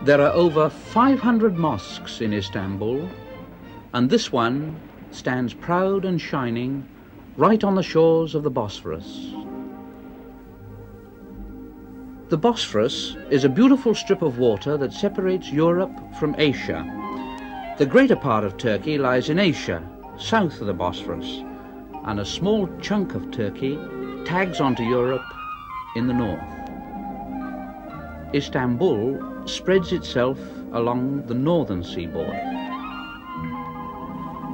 There are over 500 mosques in Istanbul, and this one stands proud and shining right on the shores of the Bosphorus. The Bosphorus is a beautiful strip of water that separates Europe from Asia. The greater part of Turkey lies in Asia, south of the Bosphorus, and a small chunk of Turkey tags onto Europe in the north. Istanbul spreads itself along the northern seaboard.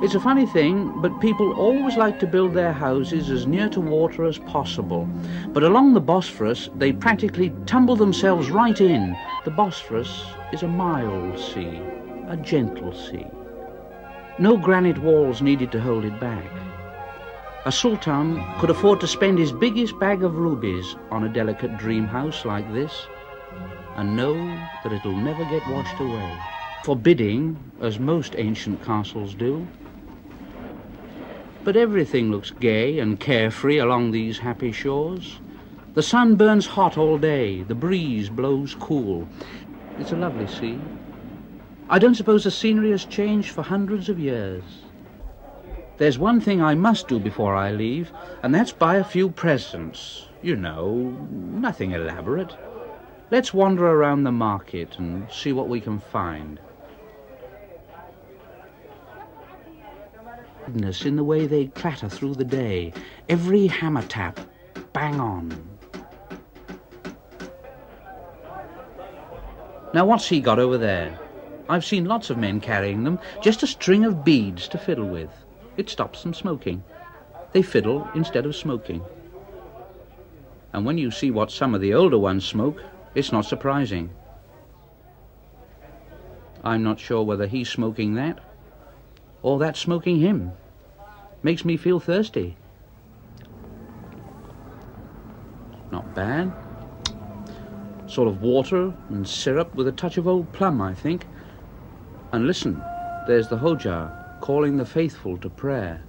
It's a funny thing, but people always like to build their houses as near to water as possible. But along the Bosphorus, they practically tumble themselves right in. The Bosphorus is a mild sea, a gentle sea. No granite walls needed to hold it back. A sultan could afford to spend his biggest bag of rubies on a delicate dream house like this and know that it'll never get washed away, forbidding, as most ancient castles do. But everything looks gay and carefree along these happy shores. The sun burns hot all day, the breeze blows cool. It's a lovely sea. I don't suppose the scenery has changed for hundreds of years. There's one thing I must do before I leave, and that's buy a few presents. You know, nothing elaborate. Let's wander around the market and see what we can find. Goodness, in the way they clatter through the day, every hammer tap, bang on. Now what's he got over there? I've seen lots of men carrying them, just a string of beads to fiddle with. It stops them smoking. They fiddle instead of smoking. And when you see what some of the older ones smoke, it's not surprising. I'm not sure whether he's smoking that or that's smoking him. Makes me feel thirsty. Not bad. Sort of water and syrup with a touch of old plum, I think. And listen, there's the Hoja calling the faithful to prayer.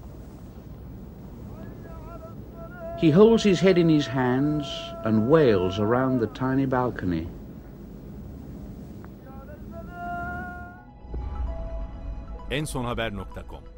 He holds his head in his hands and wails around the tiny balcony. ensonhaber.com